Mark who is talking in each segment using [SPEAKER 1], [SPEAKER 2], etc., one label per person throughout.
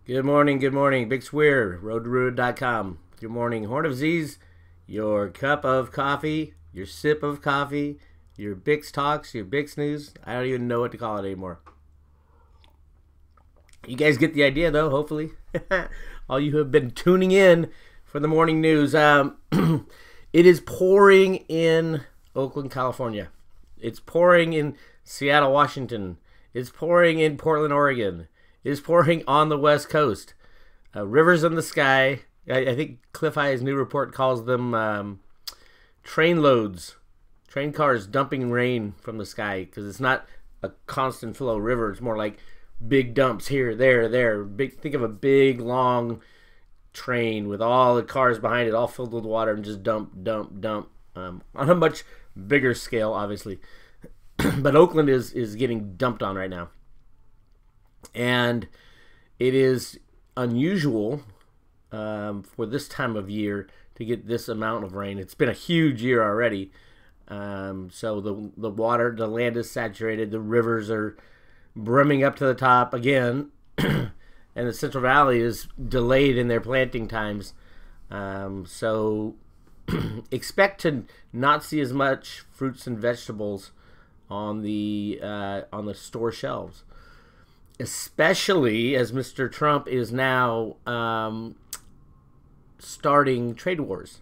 [SPEAKER 1] Good morning, good morning. Big Swear, roadtoruin.com. Good morning, Horn of Z's, your cup of coffee, your sip of coffee, your BIX talks, your BIX news. I don't even know what to call it anymore. You guys get the idea, though, hopefully. All you who have been tuning in for the morning news. It is pouring in Oakland, California. It's pouring in Seattle, Washington. It's pouring in Portland, Oregon. It's pouring on the West Coast. Rivers in the sky. I think Cliff High's new report calls them train loads. Train cars dumping rain from the sky because it's not a constant flow river. It's more like big dumps here, there. Think of a big, long train with all the cars behind it all filled with water and just dump. On a much bigger scale, obviously. But Oakland is getting dumped on right now. And it is unusual for this time of year to get this amount of rain. It's been a huge year already. So the water, the land is saturated. The rivers are brimming up to the top again. And the Central Valley is delayed in their planting times. So expect to not see as much fruits and vegetables on the store shelves. Especially as Mr. Trump is now starting trade wars.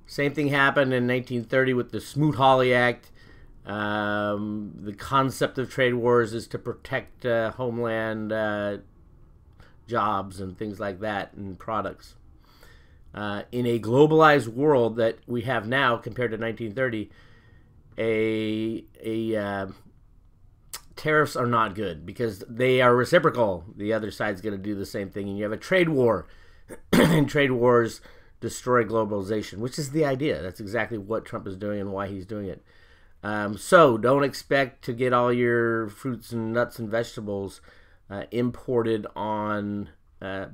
[SPEAKER 1] Same thing happened in 1930 with the Smoot-Hawley Act. The concept of trade wars is to protect homeland jobs and things like that and products. In a globalized world that we have now compared to 1930, tariffs are not good because they are reciprocal. The other side's going to do the same thing, and you have a trade war, and trade wars destroy globalization, which is the idea. That's exactly what Trump is doing and why he's doing it. So don't expect to get all your fruits and nuts and vegetables imported on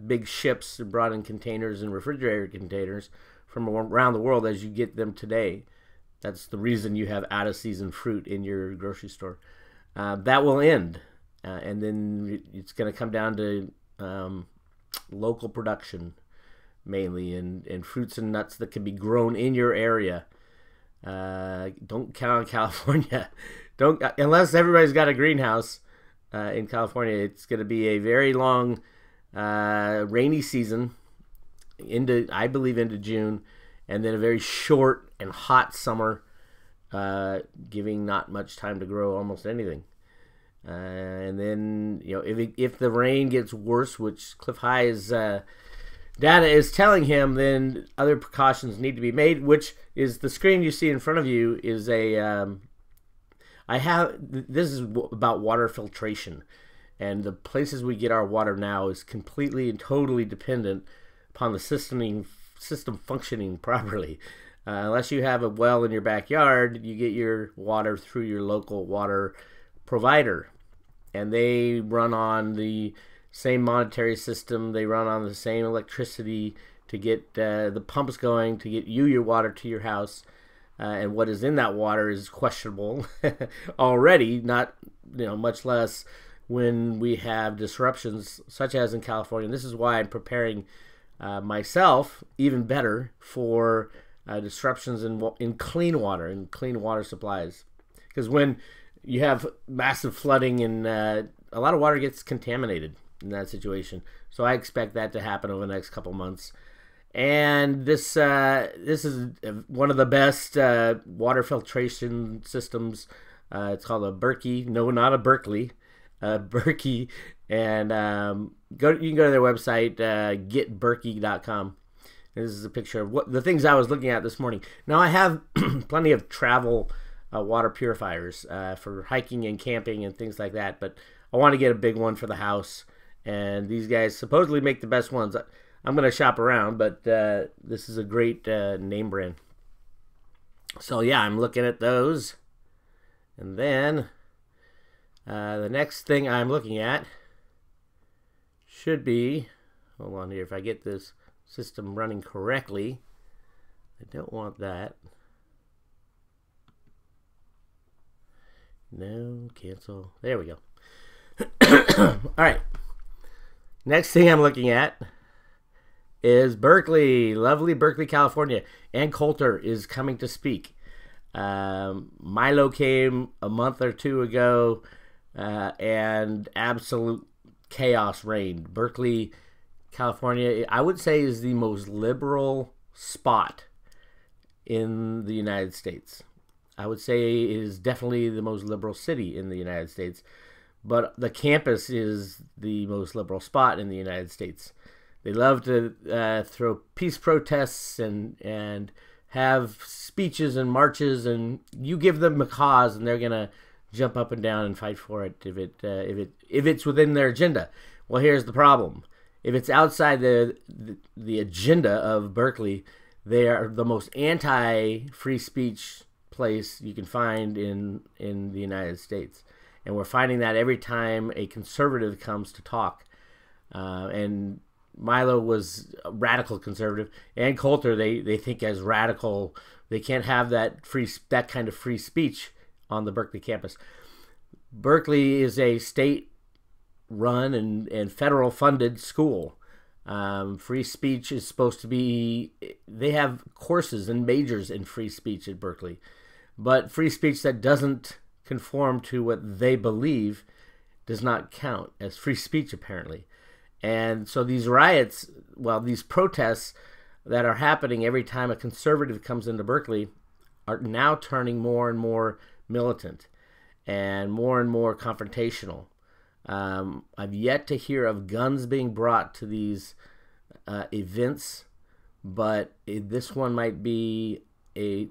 [SPEAKER 1] big ships brought in containers and refrigerator containers from around the world as you get them today. That's the reason you have out-of-season fruit in your grocery store. That will end, and then it's going to come down to local production, mainly, and fruits and nuts that can be grown in your area. Don't count on California. Unless everybody's got a greenhouse in California. It's going to be a very long rainy season, I believe into June, and then a very short and hot summer. Giving not much time to grow almost anything. And then, if the rain gets worse, which Cliff High's data is telling him, then other precautions need to be made, which is the screen you see in front of you is this is about water filtration. And the places we get our water now is completely and totally dependent upon the system functioning properly. Unless you have a well in your backyard, you get your water through your local water provider. And they run on the same monetary system. They run on the same electricity to get the pumps going, to get you your water to your house. And what is in that water is questionable already, not much less when we have disruptions such as in California. And this is why I'm preparing myself even better for disruptions in clean water and clean water supplies, because when you have massive flooding and a lot of water gets contaminated in that situation, so I expect that to happen over the next couple months. And this is one of the best water filtration systems. It's called a Berkeley. No, not a Berkeley. Berkeley, and you can go to their website, getberkeley.com. This is a picture of the things I was looking at this morning. Now, I have plenty of travel water purifiers for hiking and camping and things like that, but I want to get a big one for the house, and these guys supposedly make the best ones. I'm going to shop around, but this is a great name brand. So, yeah, I'm looking at those. And then the next thing I'm looking at should be, hold on here, if I get this system running correctly. I don't want that. No, cancel. There we go. All right. Next thing I'm looking at is Berkeley, lovely Berkeley, California. Ann Coulter is coming to speak. Milo came a month or two ago, and absolute chaos reigned. Berkeley, California, I would say, is the most liberal spot in the United States. I would say it is definitely the most liberal city in the United States, but the campus is the most liberal spot in the United States. They love to throw peace protests and have speeches and marches, and you give them a cause, and they're gonna jump up and down and fight for it if it's within their agenda. Well, here's the problem: if it's outside the agenda of Berkeley, they are the most anti-free speech place you can find in the United States, and we're finding that every time a conservative comes to talk. And Milo was a radical conservative, and Coulter they think as radical. They can't have that kind of free speech on the Berkeley campus. Berkeley is a state-run and federal-funded school. Free speech is supposed to be. They have courses and majors in free speech at Berkeley, but free speech that doesn't conform to what they believe does not count as free speech, apparently. And so these riots, well, these protests that are happening every time a conservative comes into Berkeley are now turning more and more militant and more confrontational. I've yet to hear of guns being brought to these events, but this one might be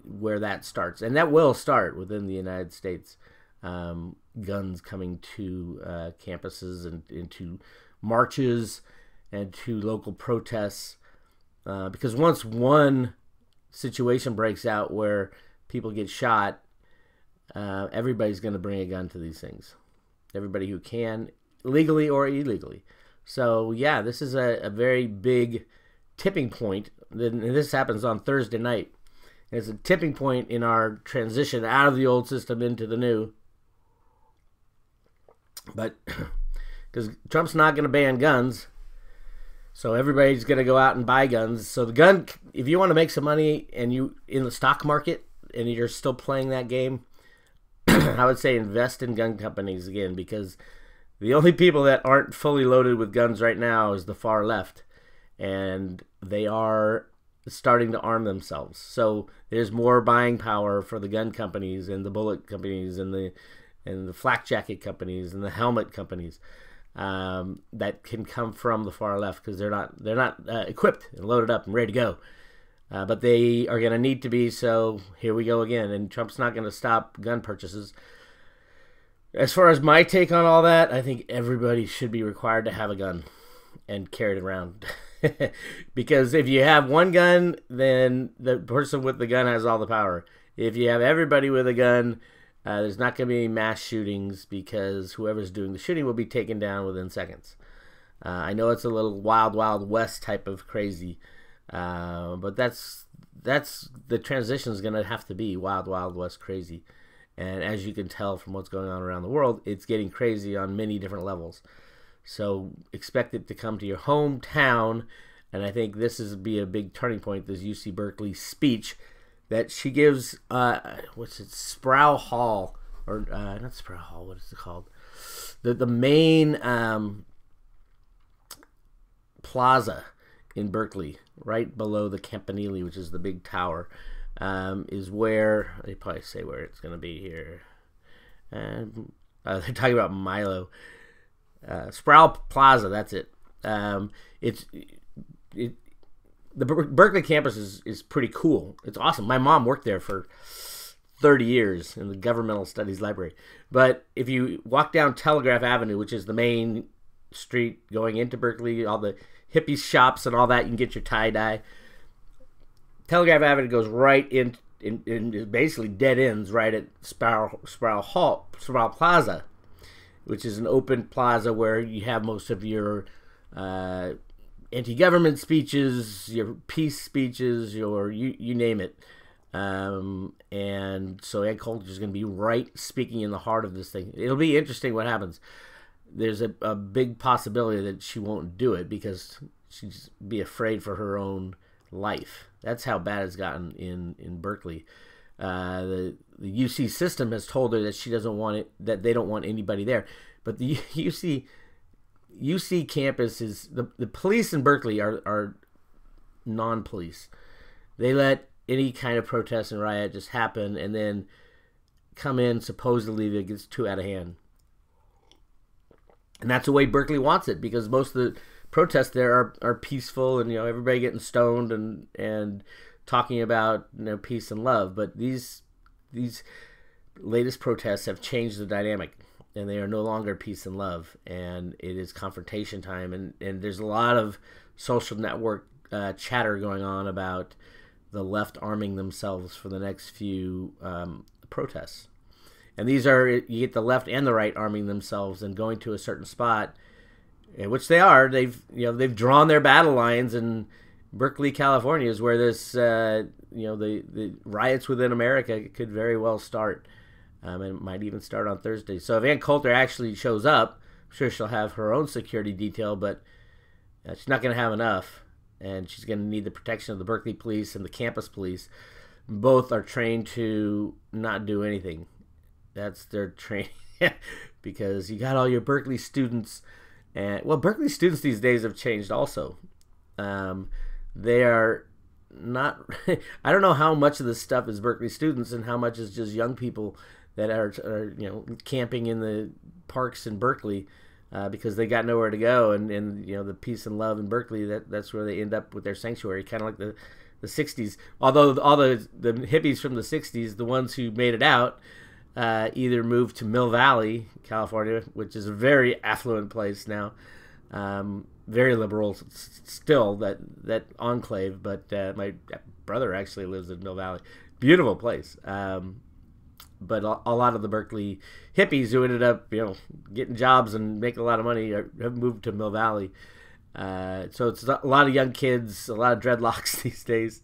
[SPEAKER 1] where that starts. And that will start within the United States. Guns coming to campuses and into marches and to local protests, because once one situation breaks out where people get shot, everybody's going to bring a gun to these things. Everybody who can, legally or illegally. So yeah, this is a very big tipping point. And this happens on Thursday night. It's a tipping point in our transition out of the old system into the new. But because Trump's not going to ban guns, so everybody's going to go out and buy guns. So the gun, if you want to make some money and you in the stock market and you're still playing that game, I would say invest in gun companies again, because the only people that aren't fully loaded with guns right now is the far left, and they are starting to arm themselves. So there's more buying power for the gun companies and the bullet companies and the flak jacket companies and the helmet companies that can come from the far left, because they're not equipped and loaded up and ready to go. But they are going to need to be, so here we go again. And Trump's not going to stop gun purchases. As far as my take on all that, I think everybody should be required to have a gun and carry it around. Because if you have one gun, then the person with the gun has all the power. If you have everybody with a gun, there's not going to be any mass shootings, because whoever's doing the shooting will be taken down within seconds. I know it's a little wild, wild west type of crazy, but that's the transition is going to have to be wild, wild west crazy. And as you can tell from what's going on around the world, it's getting crazy on many different levels. So expect it to come to your hometown, and I think this is be a big turning point. This UC Berkeley speech that she gives, Sproul Hall, or not Sproul Hall, what is it called? The main plaza in Berkeley, right below the Campanile, which is the big tower, is where, they probably say where it's going to be here. And they're talking about Milo. Sproul Plaza, that's it. The Berkeley campus is pretty cool. It's awesome. My mom worked there for 30 years in the Governmental Studies Library. But if you walk down Telegraph Avenue, which is the main street going into Berkeley, all the hippie shops and all that, you can get your tie-dye. Telegraph Avenue goes right in basically dead ends right at Sproul Plaza, which is an open plaza where you have most of your anti-government speeches, your peace speeches, you name it. And so Ann Coulter is going to be right speaking in the heart of this thing. It'll be interesting what happens. there's a big possibility that she won't do it because she'd be afraid for her own life. That's how bad it's gotten in Berkeley. The UC system has told her that she doesn't want it, that they don't want anybody there. But the UC campus is the police in Berkeley are non-police. They let any kind of protest and riot just happen, and then come in supposedly if it gets too out of hand. And that's the way Berkeley wants it, because most of the protests there are peaceful, and everybody getting stoned and talking about peace and love. But these latest protests have changed the dynamic, and they are no longer peace and love, and it is confrontation time. And there's a lot of social network chatter going on about the left arming themselves for the next few protests. And these are, you get the left and the right arming themselves and going to a certain spot, which they are. They've drawn their battle lines, and Berkeley, California is where this the riots within America could very well start, and it might even start on Thursday. So if Ann Coulter actually shows up, I'm sure she'll have her own security detail, but she's not going to have enough, and she's going to need the protection of the Berkeley police and the campus police. Both are trained to not do anything. That's their training, because you got all your Berkeley students, and Berkeley students these days have changed also. They are not. I don't know how much of this stuff is Berkeley students and how much is just young people that are camping in the parks in Berkeley because they got nowhere to go, and the peace and love in Berkeley, that's where they end up with their sanctuary, kind of like the 60s. Although all the hippies from the 60s, the ones who made it out, either moved to Mill Valley, California, which is a very affluent place now, very liberal still, that enclave. But my brother actually lives in Mill Valley, beautiful place. But a lot of the Berkeley hippies who ended up getting jobs and making a lot of money have moved to Mill Valley. So it's a lot of young kids, a lot of dreadlocks these days,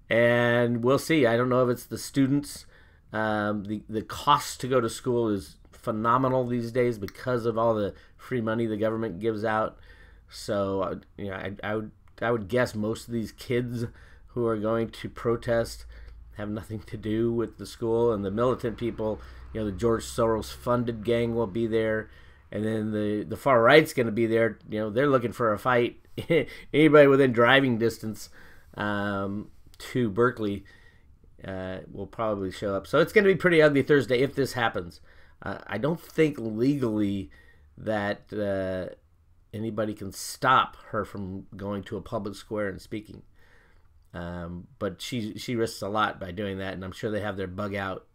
[SPEAKER 1] and we'll see. I don't know if it's the students. The cost to go to school is phenomenal these days because of all the free money the government gives out. So I would guess most of these kids who are going to protest have nothing to do with the school, and the militant people, the George Soros funded gang will be there, and then the far right's going to be there. They're looking for a fight. Anybody within driving distance to Berkeley will probably show up. So it's going to be pretty ugly Thursday if this happens. I don't think legally that anybody can stop her from going to a public square and speaking. But she risks a lot by doing that, and I'm sure they have their bug out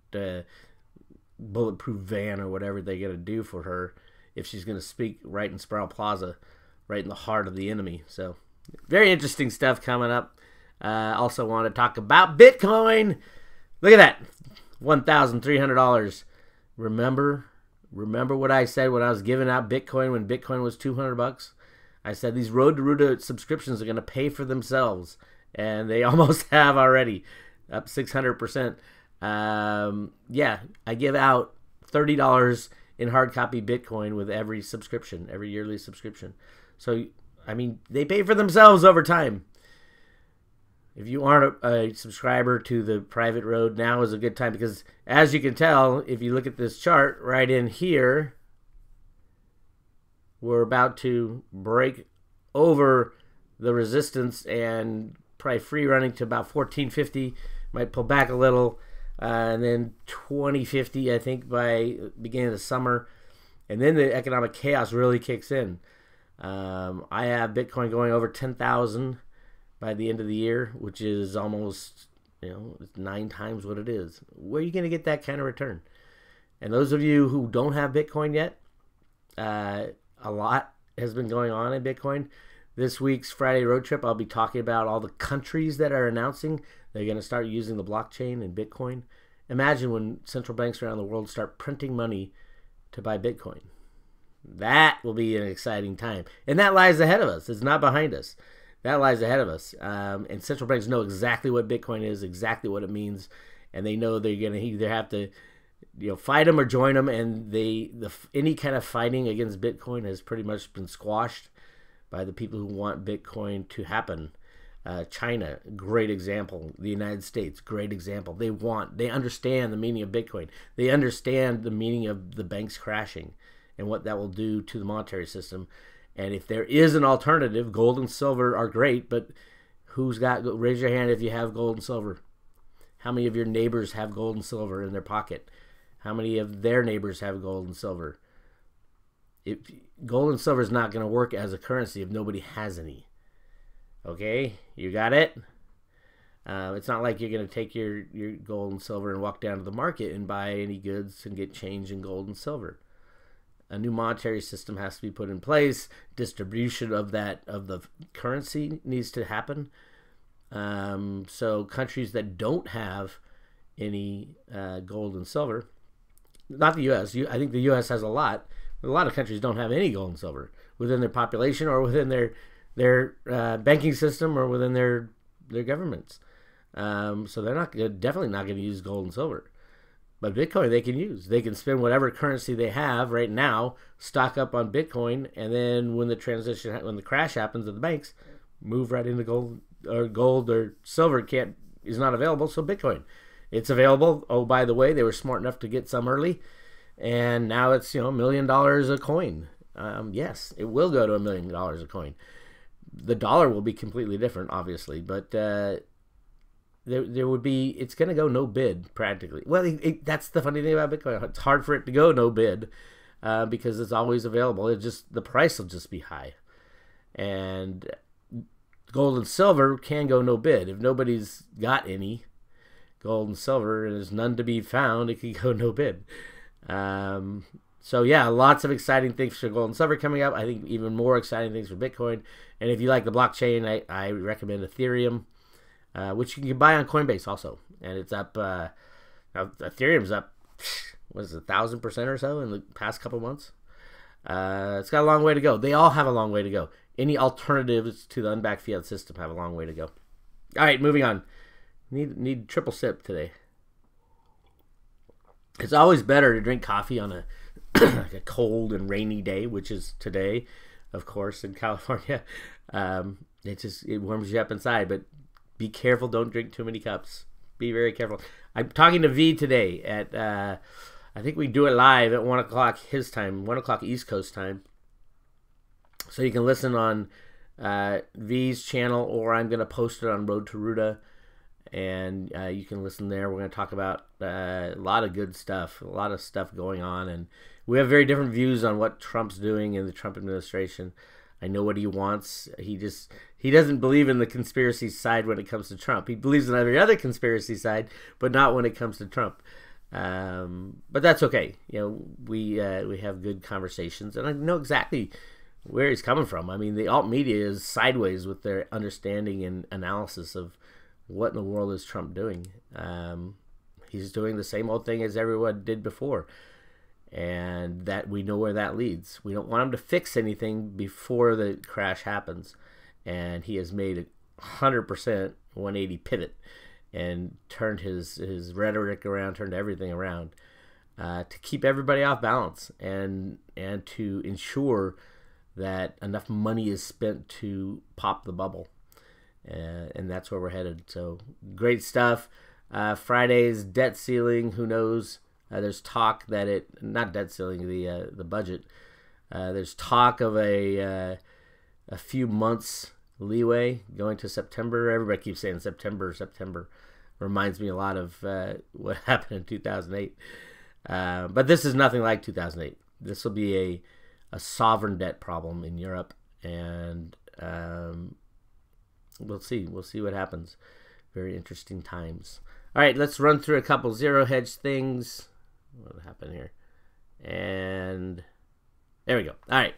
[SPEAKER 1] bulletproof van or whatever they're going to do for her if she's going to speak right in Sproul Plaza, right in the heart of the enemy. So very interesting stuff coming up. Also want to talk about Bitcoin. Look at that, $1,300. Remember what I said when I was giving out Bitcoin when Bitcoin was $200? I said these Road to Ruta subscriptions are going to pay for themselves, and they almost have already, up 600%. Yeah, I give out $30 in hard copy Bitcoin with every subscription, every yearly subscription. So they pay for themselves over time. If you aren't a subscriber to the private road, now is a good time, because as you can tell, if you look at this chart right in here, we're about to break over the resistance and probably free running to about 1450. Might pull back a little, and then 2050, I think, by beginning of the summer. And then the economic chaos really kicks in. I have Bitcoin going over 10,000 by the end of the year, which is almost 9 times what it is. Where are you going to get that kind of return? And those of you who don't have Bitcoin yet, a lot has been going on in Bitcoin. This week's Friday Road Trip, I'll be talking about all the countries that are announcing they're going to start using the blockchain and Bitcoin. Imagine when central banks around the world start printing money to buy Bitcoin. That will be an exciting time. And that lies ahead of us. It's not behind us. That lies ahead of us. And central banks know exactly what Bitcoin is, exactly what it means. And they know they're going to either have to fight them or join them, and any kind of fighting against Bitcoin has pretty much been squashed by the people who want Bitcoin to happen. China, great example. The United States, great example. They understand the meaning of Bitcoin. They understand the meaning of the banks crashing and what that will do to the monetary system. And if there is an alternative, gold and silver are great, but raise your hand if you have gold and silver. How many of your neighbors have gold and silver in their pocket? How many of their neighbors have gold and silver? Gold and silver is not going to work as a currency if nobody has any. Okay, you got it? It's not like you're going to take your gold and silver and walk down to the market and buy any goods and get change in gold and silver. A new monetary system has to be put in place. Distribution of the currency needs to happen. So countries that don't have any gold and silver, not the U.S. I think the U.S. has a lot. But a lot of countries don't have any gold and silver within their population or within their banking system or within their governments. So they're definitely not going to use gold and silver. But Bitcoin they can use. They can spend whatever currency they have right now, stock up on Bitcoin, and then when the crash happens at the banks, move right into gold or silver is not available. So Bitcoin, it's available. Oh, by the way, they were smart enough to get some early, and now it's $1 million a coin. Yes, it will go to $1 million a coin. The dollar will be completely different, obviously, but there would be, it's going to go no bid practically. Well, that's the funny thing about Bitcoin. It's hard for it to go no bid because it's always available. The price will just be high. And gold and silver can go no bid. If nobody's got any gold and silver and there's none to be found, it can go no bid. So yeah, lots of exciting things for gold and silver coming up. I think even more exciting things for Bitcoin. And if you like the blockchain, I recommend Ethereum, which you can buy on Coinbase also. And it's up, now Ethereum's up, what is it, 1,000% or so in the past couple months. It's got a long way to go. They all have a long way to go. Any alternatives to the unbacked fiat system have a long way to go. All right, moving on. Need triple sip today. It's always better to drink coffee on like a cold and rainy day, which is today, of course, in California. It warms you up inside, but be careful. Don't drink too many cups. Be very careful. I'm talking to V today at, I think we do it live at 1 o'clock his time, 1 o'clock East Coast time. So you can listen on V's channel, or I'm going to post it on Road to Ruta. And you can listen there. We're going to talk about a lot of good stuff, a lot of stuff going on. And we have very different views on what Trump's doing in the Trump administration. I know what he wants. He doesn't believe in the conspiracy side when it comes to Trump. He believes in every other conspiracy side, but not when it comes to Trump. But that's okay. We have good conversations, and I know exactly where he's coming from. I mean, the alt media is sideways with their understanding and analysis of what in the world is Trump doing. He's doing the same old thing as everyone did before, and that we know where that leads. We don't want him to fix anything before the crash happens, and he has made a 100% 180 pivot and turned his rhetoric around, turned everything around to keep everybody off balance and to ensure that enough money is spent to pop the bubble. And that's where we're headed. So great stuff. Friday's debt ceiling, who knows? There's talk that not debt ceiling, the budget. There's talk of a few months leeway going to September. Everybody keeps saying September. Reminds me a lot of what happened in 2008. But this is nothing like 2008. This will be a sovereign debt problem in Europe, and we'll see what happens. Very interesting times. All right, let's run through a couple zero hedge things. What happened here? And there we go. All right.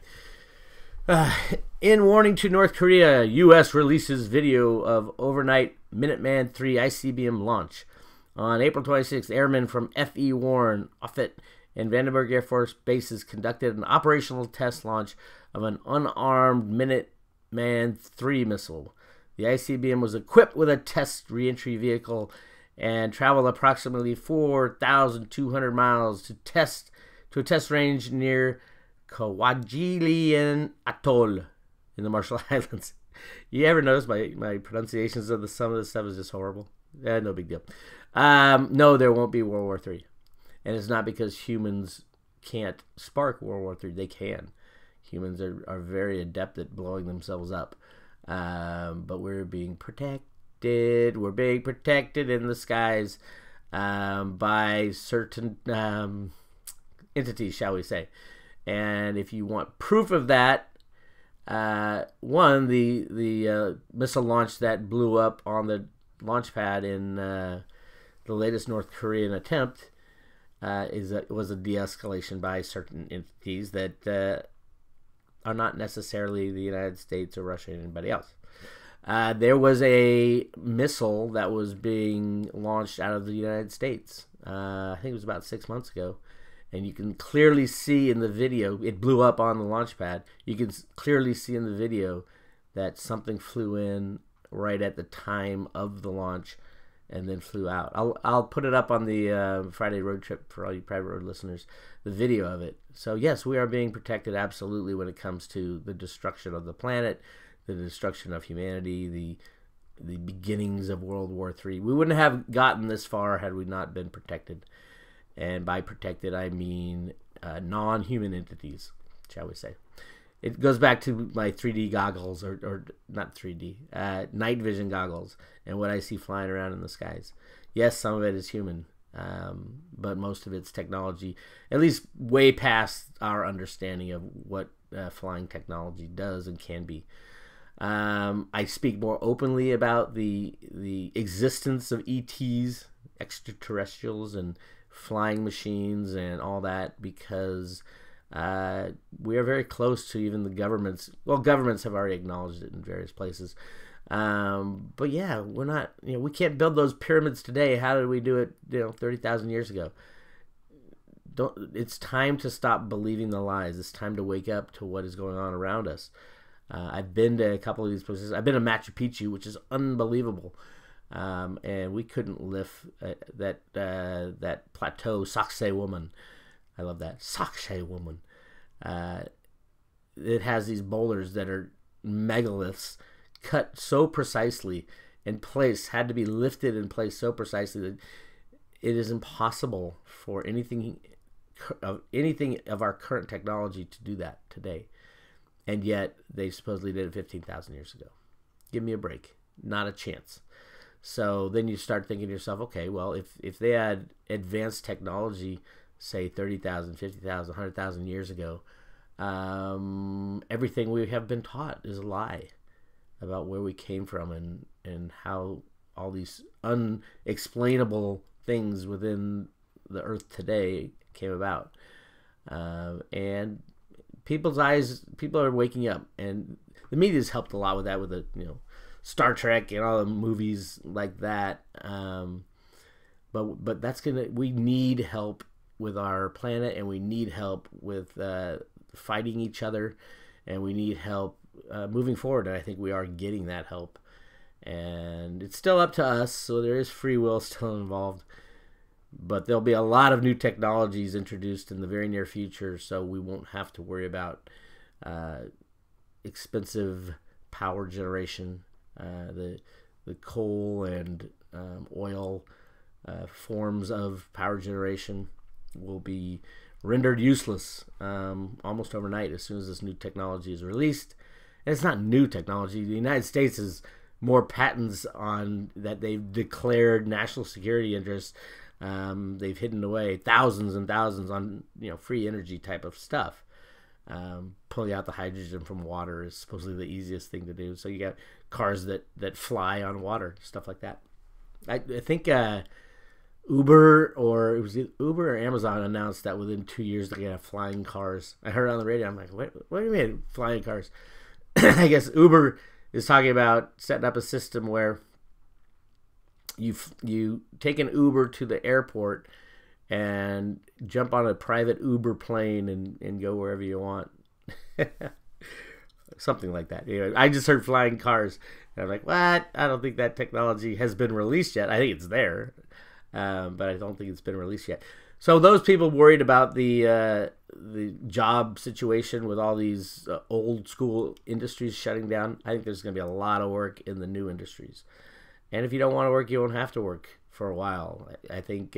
[SPEAKER 1] In warning to North Korea, U.S. releases video of overnight Minuteman III ICBM launch. On April 26th, airmen from F.E. Warren, Offutt, and Vandenberg Air Force bases conducted an operational test launch of an unarmed Minuteman III missile. The ICBM was equipped with a test reentry vehicle and travel approximately 4,200 miles to a test range near Kwajalein Atoll in the Marshall Islands. You ever notice my pronunciations of some of this stuff is just horrible? No big deal. No, there won't be World War III. And it's not because humans can't spark World War III. They can. Humans are very adept at blowing themselves up. But we're being protected. We're being protected in the skies by certain entities, shall we say. And if you want proof of that, the missile launch that blew up on the launch pad in the latest North Korean attempt was a de-escalation by certain entities that are not necessarily the United States or Russia or anybody else. There was a missile that was being launched out of the United States. I think it was about 6 months ago. And you can clearly see in the video, it blew up on the launch pad. You can clearly see in the video that something flew in right at the time of the launch and then flew out. I'll put it up on the Friday road trip for all you private road listeners, the video of it. So yes, we are being protected absolutely when it comes to the destruction of the planet, the destruction of humanity, the beginnings of World War III. We wouldn't have gotten this far had we not been protected. And by protected, I mean non-human entities, shall we say. It goes back to my 3D goggles, or not 3D, night vision goggles, and what I see flying around in the skies. Yes, some of it is human, but most of it's technology, at least way past our understanding of what flying technology does and can be. I speak more openly about the existence of ETs, extraterrestrials, and flying machines and all that because we are very close to even the governments. Well, governments have already acknowledged it in various places. But yeah, we're not, we can't build those pyramids today. How did we do it, 30,000 years ago? It's time to stop believing the lies. It's time to wake up to what is going on around us. I've been to a couple of these places. I've been to Machu Picchu, which is unbelievable. And we couldn't lift that plateau, Sakshay woman. I love that, Sakshay woman. It has these boulders that are megaliths, cut so precisely and placed, had to be lifted and placed so precisely that it is impossible for anything of our current technology to do that today. And yet they supposedly did it 15,000 years ago. Give me a break. Not a chance. So then you start thinking to yourself, okay, well, if they had advanced technology, say 30,000, 50,000, 100,000 years ago, everything we have been taught is a lie about where we came from and how all these unexplainable things within the earth today came about. And people are waking up, and the media's helped a lot with that, with the, Star Trek and all the movies like that. But we need help with our planet, and we need help with fighting each other, and we need help moving forward. And I think we are getting that help. And it's still up to us, so there is free will still involved. But there'll be a lot of new technologies introduced in the very near future, so we won't have to worry about expensive power generation. The coal and oil forms of power generation will be rendered useless almost overnight as soon as this new technology is released. And it's not new technology. The United States has more patents on that they've declared national security interests. They've hidden away thousands and thousands on free energy type of stuff. Pulling out the hydrogen from water is supposedly the easiest thing to do. So you got cars that fly on water, stuff like that. I think Uber or Amazon announced that within 2 years they're gonna have flying cars. I heard it on the radio. I'm like, what do you mean flying cars? I guess Uber is talking about setting up a system where you take an Uber to the airport and jump on a private Uber plane and go wherever you want. something like that. You know, I just heard flying cars, and I'm like, what? I don't think that technology has been released yet. I think it's there, but I don't think it's been released yet. So those people worried about the job situation with all these old school industries shutting down, I think there's going to be a lot of work in the new industries. And if you don't want to work, you won't have to work for a while. I think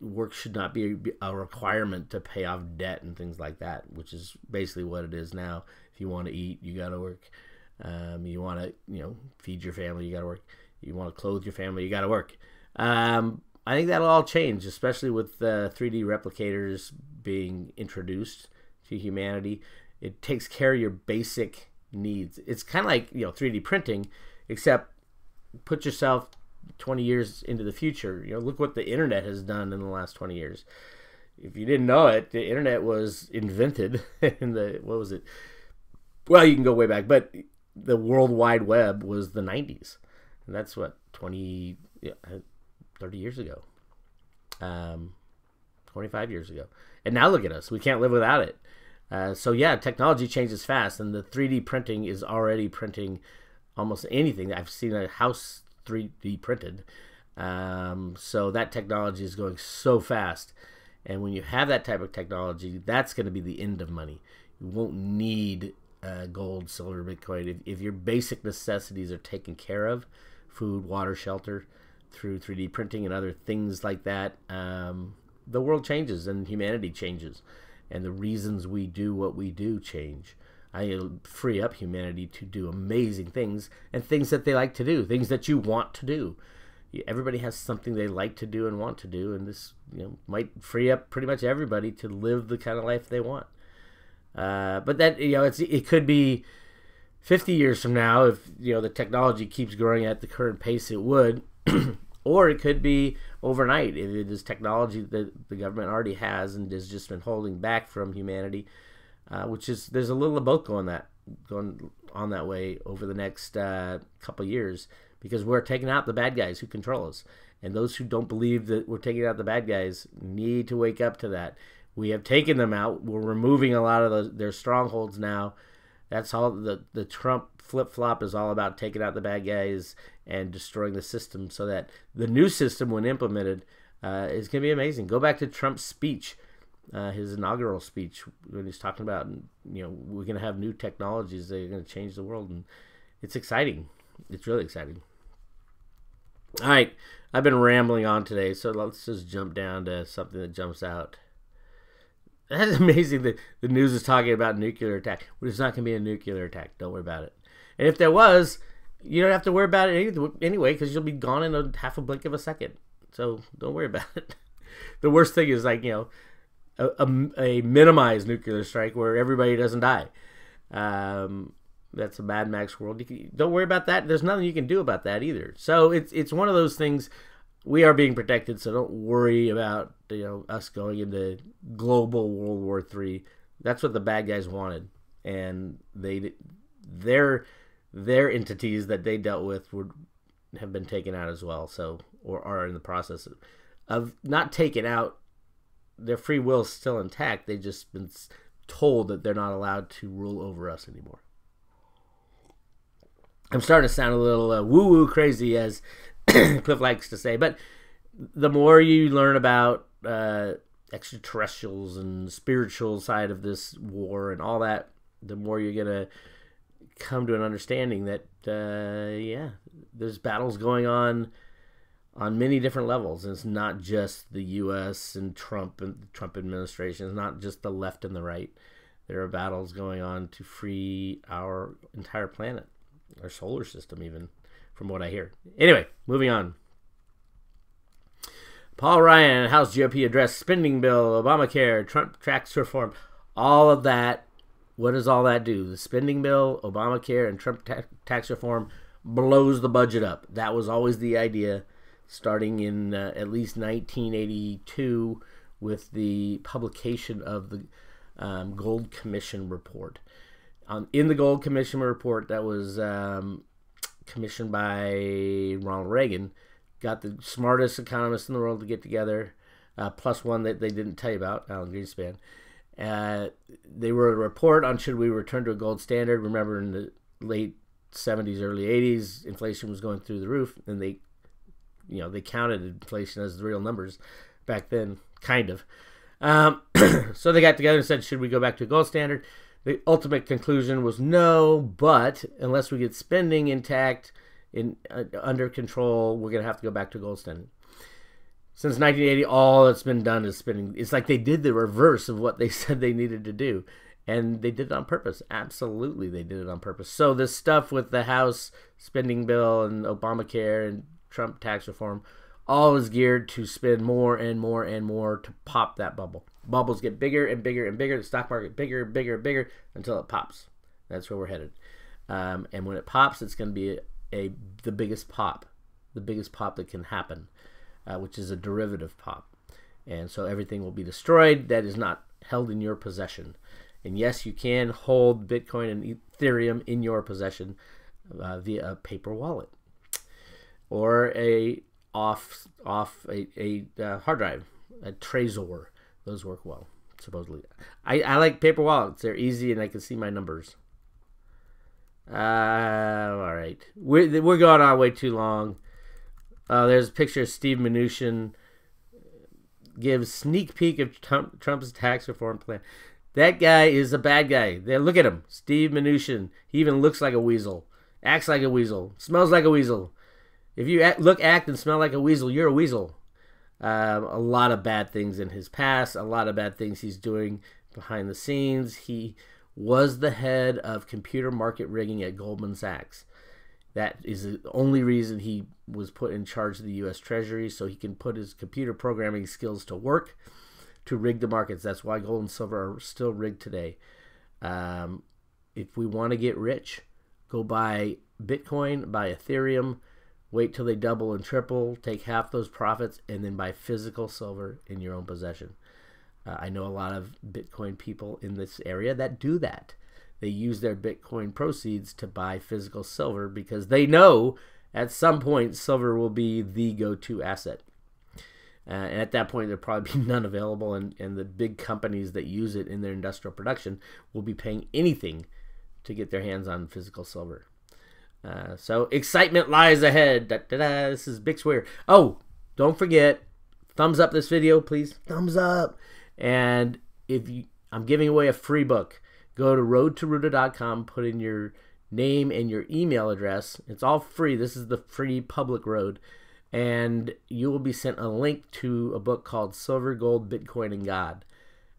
[SPEAKER 1] work should not be a requirement to pay off debt and things like that, which is basically what it is now. If you want to eat, you got to work. You want to, feed your family, you got to work. You want to clothe your family, you got to work. I think that'll all change, especially with 3D replicators being introduced to humanity. It takes care of your basic needs. It's kind of like 3D printing, except put yourself 20 years into the future. Look what the internet has done in the last 20 years. If you didn't know it, the internet was invented in what was it? Well, you can go way back, but the World Wide Web was the 90s. And that's what, 30 years ago, 25 years ago. And now look at us. We can't live without it. So yeah, technology changes fast, and the 3D printing is already printing almost anything. I've seen a house 3D printed. So that technology is going so fast. And when you have that type of technology, that's going to be the end of money. You won't need gold, silver, Bitcoin. If your basic necessities are taken care of, food, water, shelter, through 3D printing and other things like that, the world changes and humanity changes. And the reasons we do what we do change. It'll free up humanity to do amazing things and things that they like to do, things that you want to do. Everybody has something they like to do and want to do, and this might free up pretty much everybody to live the kind of life they want. But that it could be 50 years from now if the technology keeps growing at the current pace it would, or it could be overnight if it is technology that the government already has and has just been holding back from humanity. There's a little of both going on that way over the next couple of years, because we're taking out the bad guys who control us, and those who don't believe that we're taking out the bad guys need to wake up to that. We have taken them out. We're removing a lot of their strongholds now. That's all. The Trump flip-flop is all about taking out the bad guys and destroying the system, so that the new system, when implemented, is going to be amazing. Go back to Trump's speech. His inaugural speech, when he's talking about, we're going to have new technologies that are going to change the world, and it's exciting. It's really exciting. All right, I've been rambling on today, so let's just jump down to something that jumps out. That's amazing that the news is talking about nuclear attack. Well, there's not going to be a nuclear attack. Don't worry about it. And if there was, you don't have to worry about it anyway, because you'll be gone in half a blink of a second. So don't worry about it. The worst thing is a minimized nuclear strike where everybody doesn't die. That's a Mad Max world. Don't worry about that. There's nothing you can do about that either. So it's one of those things. We are being protected, so don't worry about us going into global World War III. That's what the bad guys wanted, and their entities that they dealt with have been taken out as well. So, or are in the process of not taken out. Their free will is still intact. They've just been told that they're not allowed to rule over us anymore. I'm starting to sound a little woo-woo crazy, as Cliff likes to say, but the more you learn about extraterrestrials and the spiritual side of this war and all that, the more you're going to come to an understanding that, there's battles going on many different levels. And it's not just the U.S. and the Trump administration. It's not just the left and the right. There are battles going on to free our entire planet, our solar system even, from what I hear. Anyway, moving on. Paul Ryan, House GOP address spending bill, Obamacare, Trump tax reform, all of that. What does all that do? The spending bill, Obamacare, and Trump tax reform blows the budget up. That was always the idea, starting in at least 1982 with the publication of the Gold Commission report. In the Gold Commission report that was commissioned by Ronald Reagan, got the smartest economists in the world to get together, plus one that they didn't tell you about, Alan Greenspan. They wrote a report on should we return to a gold standard. Remember, in the late 70s, early 80s, inflation was going through the roof, and they counted inflation as the real numbers back then, kind of. So they got together and said, should we go back to a gold standard? The ultimate conclusion was no, but unless we get spending intact, under control, we're going to have to go back to gold standard. Since 1980, all that's been done is spending. It's like they did the reverse of what they said they needed to do. And they did it on purpose. Absolutely, they did it on purpose. So this stuff with the House spending bill and Obamacare and Trump tax reform, all is geared to spend more and more and more to pop that bubble. Bubbles get bigger and bigger and bigger. The stock market bigger and bigger and bigger until it pops. That's where we're headed. And when it pops, it's going to be the biggest pop that can happen, which is a derivative pop. And so everything will be destroyed that is not held in your possession. And yes, you can hold Bitcoin and Ethereum in your possession via a paper wallet or a off a hard drive, a Trezor. Those work well, supposedly. I like paper wallets. They're easy and I can see my numbers. All right, we're going on way too long. There's a picture of Steve Mnuchin gives sneak peek of Trump's tax reform plan. That guy is a bad guy. There, look at him, Steve Mnuchin. He even looks like a weasel, acts like a weasel, smells like a weasel. If you act and smell like a weasel, you're a weasel. A lot of bad things in his past, a lot of bad things he's doing behind the scenes. He was the head of computer market rigging at Goldman Sachs. That is the only reason he was put in charge of the U.S. Treasury, so he can put his computer programming skills to work to rig the markets. That's why gold and silver are still rigged today. If we want to get rich, go buy Bitcoin, buy Ethereum, wait till they double and triple, take half those profits, and then buy physical silver in your own possession. I know a lot of Bitcoin people in this area that do that. They use their Bitcoin proceeds to buy physical silver because they know at some point silver will be the go-to asset. And at that point, there'll probably be none available, and the big companies that use it in their industrial production will be paying anything to get their hands on physical silver. So excitement lies ahead. This is BIX Weird. Oh, don't forget, thumbs up this video, please. Thumbs up. And I'm giving away a free book. Go to roadtoruta.com, put in your name and your email address. It's all free. This is the free public road. And you will be sent a link to a book called Silver, Gold, Bitcoin, and God.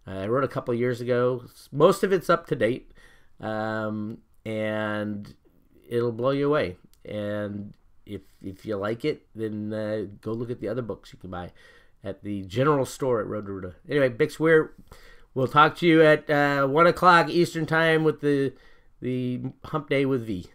[SPEAKER 1] I wrote a couple of years ago. Most of it's up to date. And it'll blow you away. And if you like it, then go look at the other books you can buy at the general store at Road to Ruta. Anyway, BIX Weird. We'll talk to you at 1 o'clock Eastern Time with the Hump Day with V.